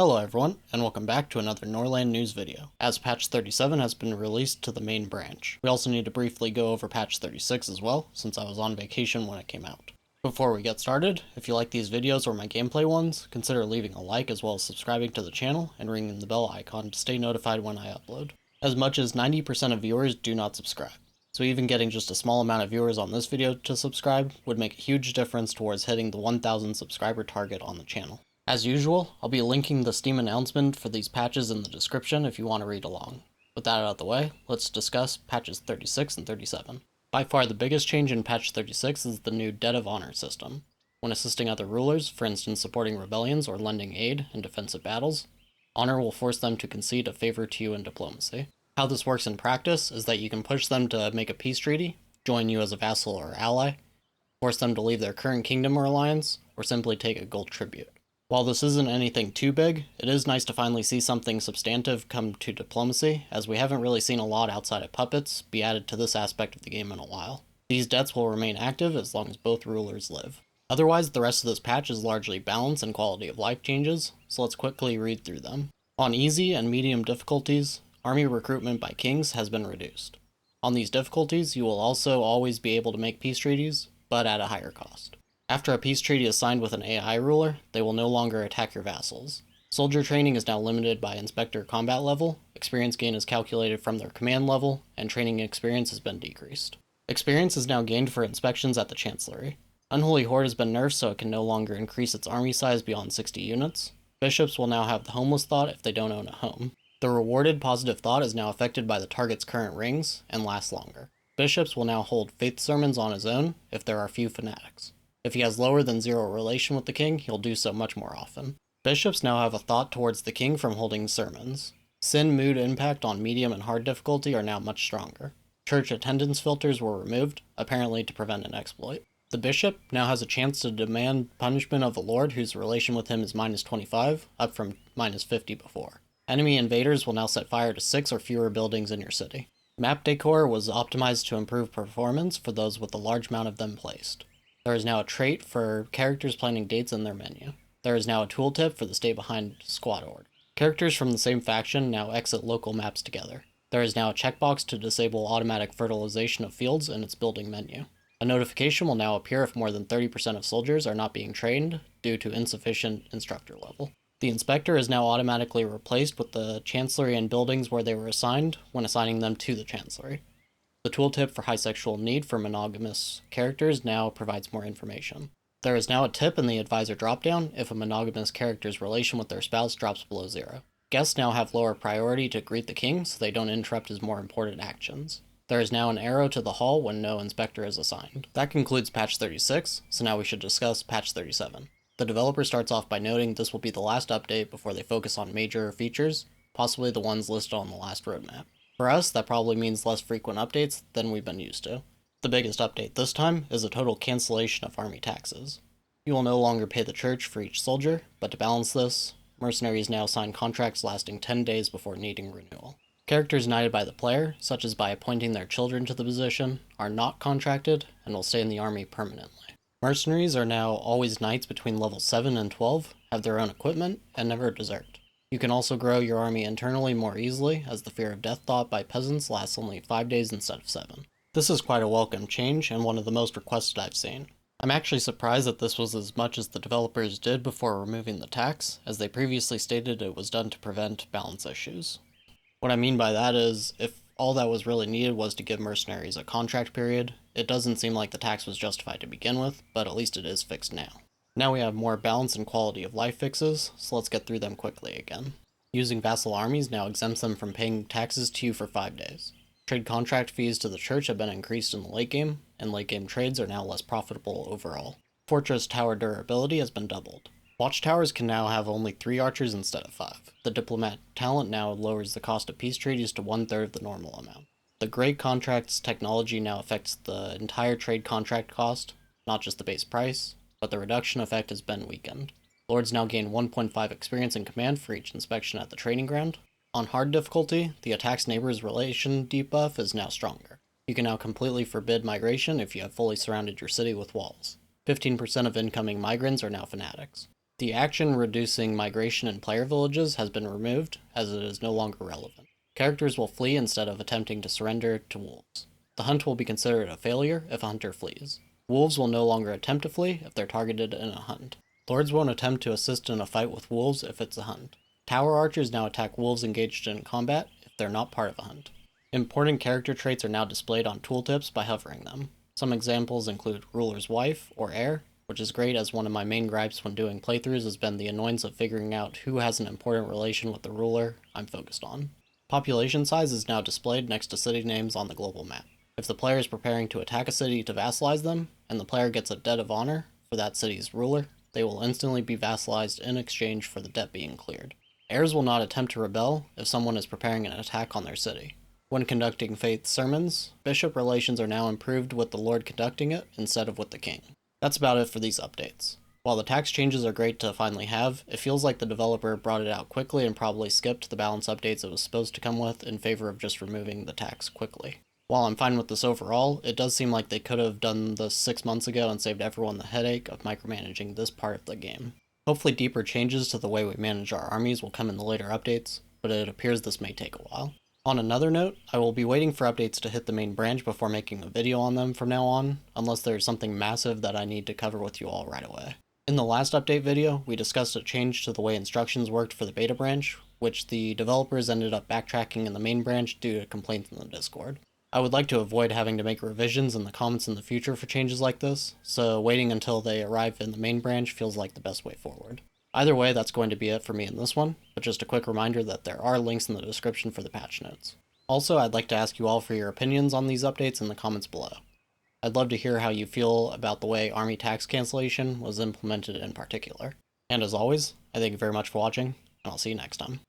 Hello everyone, and welcome back to another Norland news video, as patch 37 has been released to the main branch. We also need to briefly go over patch 36 as well, since I was on vacation when it came out. Before we get started, if you like these videos or my gameplay ones, consider leaving a like as well as subscribing to the channel and ringing the bell icon to stay notified when I upload. As much as 90% of viewers do not subscribe, so even getting just a small amount of viewers on this video to subscribe would make a huge difference towards hitting the 1000 subscriber target on the channel. As usual, I'll be linking the Steam announcement for these patches in the description if you want to read along. With that out of the way, let's discuss patches 36 and 37. By far the biggest change in patch 36 is the new Debt of Honor system. When assisting other rulers, for instance supporting rebellions or lending aid in defensive battles, honor will force them to concede a favor to you in diplomacy. How this works in practice is that you can push them to make a peace treaty, join you as a vassal or ally, force them to leave their current kingdom or alliance, or simply take a gold tribute. While this isn't anything too big, it is nice to finally see something substantive come to diplomacy, as we haven't really seen a lot outside of puppets be added to this aspect of the game in a while. These debts will remain active as long as both rulers live. Otherwise, the rest of this patch is largely balance and quality of life changes, so let's quickly read through them. On easy and medium difficulties, army recruitment by kings has been reduced. On these difficulties, you will also always be able to make peace treaties, but at a higher cost. After a peace treaty is signed with an AI ruler, they will no longer attack your vassals. Soldier training is now limited by inspector combat level, experience gain is calculated from their command level, and training experience has been decreased. Experience is now gained for inspections at the Chancellery. Unholy Horde has been nerfed so it can no longer increase its army size beyond 60 units. Bishops will now have the homeless thought if they don't own a home. The rewarded positive thought is now affected by the target's current rings, and lasts longer. Bishops will now hold faith sermons on his own if there are few fanatics. If he has lower than 0 relation with the king, he'll do so much more often. Bishops now have a thought towards the king from holding sermons. Sin mood impact on medium and hard difficulty are now much stronger. Church attendance filters were removed, apparently to prevent an exploit. The bishop now has a chance to demand punishment of a lord whose relation with him is -25, up from -50 before. Enemy invaders will now set fire to 6 or fewer buildings in your city. Map decor was optimized to improve performance for those with a large amount of them placed. There is now a trait for characters planning dates in their menu. There is now a tooltip for the stay behind squad order. Characters from the same faction now exit local maps together. There is now a checkbox to disable automatic fertilization of fields in its building menu. A notification will now appear if more than 30% of soldiers are not being trained due to insufficient instructor level. The inspector is now automatically replaced with the Chancellery and buildings where they were assigned when assigning them to the Chancellery. The tooltip for high sexual need for monogamous characters now provides more information. There is now a tip in the advisor dropdown if a monogamous character's relation with their spouse drops below 0. Guests now have lower priority to greet the king so they don't interrupt his more important actions. There is now an arrow to the hall when no inspector is assigned. That concludes patch 36, so now we should discuss patch 37. The developer starts off by noting this will be the last update before they focus on major features, possibly the ones listed on the last roadmap. For us, that probably means less frequent updates than we've been used to. The biggest update this time is a total cancellation of army taxes. You will no longer pay the church for each soldier, but to balance this, mercenaries now sign contracts lasting 10 days before needing renewal. Characters knighted by the player, such as by appointing their children to the position, are not contracted and will stay in the army permanently. Mercenaries are now always knights between level 7 and 12, have their own equipment, and never desert. You can also grow your army internally more easily, as the fear of death thought by peasants lasts only 5 days instead of 7. This is quite a welcome change, and one of the most requested I've seen. I'm actually surprised that this was as much as the developers did before removing the tax, as they previously stated it was done to prevent balance issues. What I mean by that is, if all that was really needed was to give mercenaries a contract period, it doesn't seem like the tax was justified to begin with, but at least it is fixed now. Now we have more balance and quality of life fixes, so let's get through them quickly again. Using vassal armies now exempts them from paying taxes to you for 5 days. Trade contract fees to the church have been increased in the late game, and late game trades are now less profitable overall. Fortress tower durability has been doubled. Watchtowers can now have only 3 archers instead of 5. The diplomat talent now lowers the cost of peace treaties to 1/3 of the normal amount. The Great Contracts technology now affects the entire trade contract cost, not just the base price, but the reduction effect has been weakened. Lords now gain 1.5 experience in command for each inspection at the training ground. On hard difficulty, the attack's neighbor's relation debuff is now stronger. You can now completely forbid migration if you have fully surrounded your city with walls. 15% of incoming migrants are now fanatics. The action reducing migration in player villages has been removed, as it is no longer relevant. Characters will flee instead of attempting to surrender to wolves. The hunt will be considered a failure if a hunter flees. Wolves will no longer attempt to flee if they're targeted in a hunt. Lords won't attempt to assist in a fight with wolves if it's a hunt. Tower archers now attack wolves engaged in combat if they're not part of a hunt. Important character traits are now displayed on tooltips by hovering them. Some examples include Ruler's Wife or Heir, which is great as one of my main gripes when doing playthroughs has been the annoyance of figuring out who has an important relation with the ruler I'm focused on. Population size is now displayed next to city names on the global map. If the player is preparing to attack a city to vassalize them, and the player gets a debt of honor for that city's ruler, they will instantly be vassalized in exchange for the debt being cleared. Heirs will not attempt to rebel if someone is preparing an attack on their city. When conducting faith sermons, bishop relations are now improved with the lord conducting it instead of with the king. That's about it for these updates. While the tax changes are great to finally have, it feels like the developer brought it out quickly and probably skipped the balance updates it was supposed to come with in favor of just removing the tax quickly. While I'm fine with this overall, it does seem like they could have done this 6 months ago and saved everyone the headache of micromanaging this part of the game. Hopefully deeper changes to the way we manage our armies will come in the later updates, but it appears this may take a while. On another note, I will be waiting for updates to hit the main branch before making a video on them from now on, unless there's something massive that I need to cover with you all right away. In the last update video, we discussed a change to the way instructions worked for the beta branch, which the developers ended up backtracking in the main branch due to complaints in the Discord. I would like to avoid having to make revisions in the comments in the future for changes like this, so waiting until they arrive in the main branch feels like the best way forward. Either way, that's going to be it for me in this one, but just a quick reminder that there are links in the description for the patch notes. Also, I'd like to ask you all for your opinions on these updates in the comments below. I'd love to hear how you feel about the way army tax cancellation was implemented in particular. And as always, I thank you very much for watching, and I'll see you next time.